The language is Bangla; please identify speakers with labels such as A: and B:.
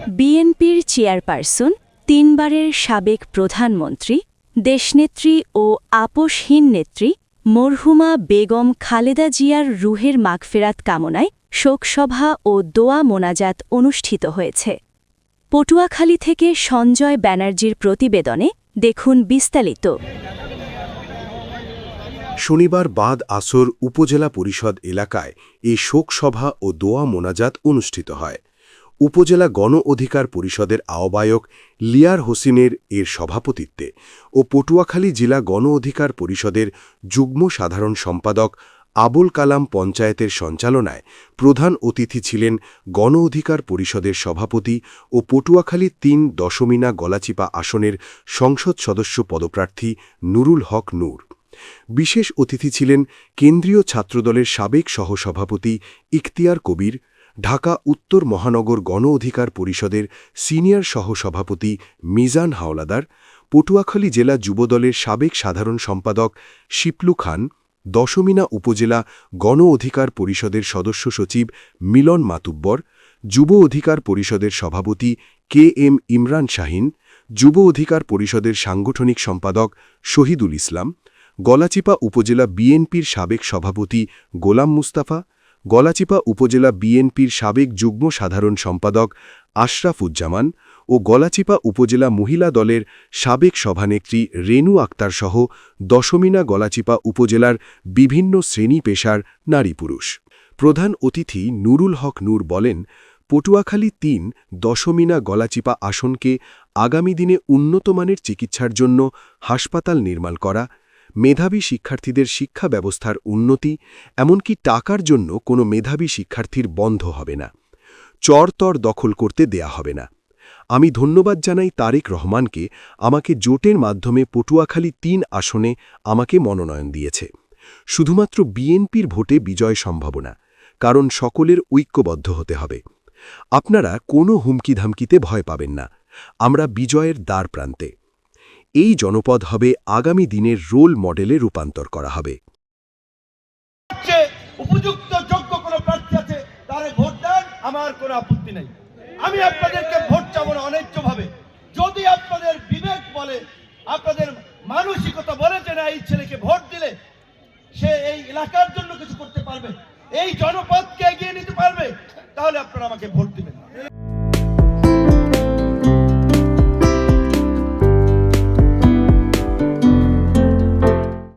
A: বিএনপির চেয়ারপারসন, তিনবারের সাবেক প্রধানমন্ত্রী, দেশনেত্রী ও আপোষহীন নেত্রী মরহুমা বেগম খালেদা জিয়ার রুহের মাগফেরাত কামনায় শোকসভা ও দোয়া মোনাজাত অনুষ্ঠিত হয়েছে। পটুয়াখালী থেকে সঞ্জয় ব্যানার্জির প্রতিবেদনে দেখুন বিস্তারিত।
B: শনিবার বাদ আসর উপজেলা পরিষদ এলাকায় এ শোকসভা ও দোয়া মোনাজাত অনুষ্ঠিত হয়। উপজেলা গণ অধিকার পরিষদের আহ্বায়ক লিয়ার হোসেনের এর সভাপতিত্বে ও পটুয়াখালী জেলা গণ অধিকার পরিষদের যুগ্ম সাধারণ সম্পাদক আবুল কালাম পঞ্চায়েতের সঞ্চালনায় প্রধান অতিথি ছিলেন গণ অধিকার পরিষদের সভাপতি ও পটুয়াখালী ৩ দশমিনা গলাচিপা আসনের সংসদ সদস্য পদপ্রার্থী নুরুল হক নূর। বিশেষ অতিথি ছিলেন কেন্দ্রীয় ছাত্রদলের সাবেক সহসভাপতি ইখতিয়ার কবির, ঢাকা উত্তর মহানগর গণ অধিকার পরিষদের সিনিয়র সহসভাপতি মিজান হাওলাদার, পটুয়াখালী জেলা যুবদলের সাবেক সাধারণ সম্পাদক শিপলু খান, দশমিনা উপজেলা গণ অধিকার পরিষদের সদস্য সচিব মিলন মাতুব্বর, যুব অধিকার পরিষদের সভাপতি KM ইমরান শাহিন, যুব অধিকার পরিষদের সাংগঠনিক সম্পাদক শহীদুল ইসলাম, গলাচিপা উপজেলা বিএনপির সাবেক সভাপতি গোলাম মুস্তাফা, গলাচিপা উপজেলা বিএনপির সাবেক যুগ্ম সাধারণ সম্পাদক আশরাফুজ্জামান ও গলাচিপা উপজেলা মহিলা দলের সাবেক সভানেত্রী রেনু আক্তারসহ দশমিনা গলাচিপা উপজেলার বিভিন্ন শ্রেণী পেশার নারী পুরুষ। প্রধান অতিথি নুরুল হক নূর বলেন, পটুয়াখালী ৩ দশমিনা গলাচিপা আসনকে আগামী দিনে উন্নতমানের চিকিৎসার জন্য হাসপাতাল নির্মাণ করা, মেধাবী শিক্ষার্থীদের শিক্ষা ব্যবস্থার উন্নতি, এমনকি টাকার জন্য কোনো মেধাবী শিক্ষার্থীর বন্ধ হবে না, চরতর দখল করতে দেয়া হবে না। আমি ধন্যবাদ জানাই তারেক রহমানকে আমাকে জোটের মাধ্যমে পটুয়াখালী ৩ আসনে আমাকে মনোনয়ন দিয়েছে। শুধুমাত্র বিএনপির ভোটে বিজয় সম্ভব না, কারণ সকলের ঐক্যবদ্ধ হতে হবে। আপনারা কোনো হুমকি-ধামকিতে ভয় পাবেন না, আমরা বিজয়ের দ্বার প্রান্তে। এই জনপদ হবে আগামী দিনের রোল মডেলে রূপান্তর করা হবে।
C: উপযুক্ত যোগ্য কোনো প্রার্থী আছে, তারে ভোট দেন, আমার কোনো আপত্তি নেই। আমি আপনাদেরকে ভোট চাবো না অন্যায্যভাবে। যদি আপনাদের বিবেক বলে, আপনাদের মানসিকতা বলে যে না, এই ছেলেকে ভোট দিলে সে এই এলাকার জন্য কিছু করতে পারবে, এই জনপদকে এগিয়ে নিতে পারবে, তাহলে আপনারা আমাকে ভোট দিবেন।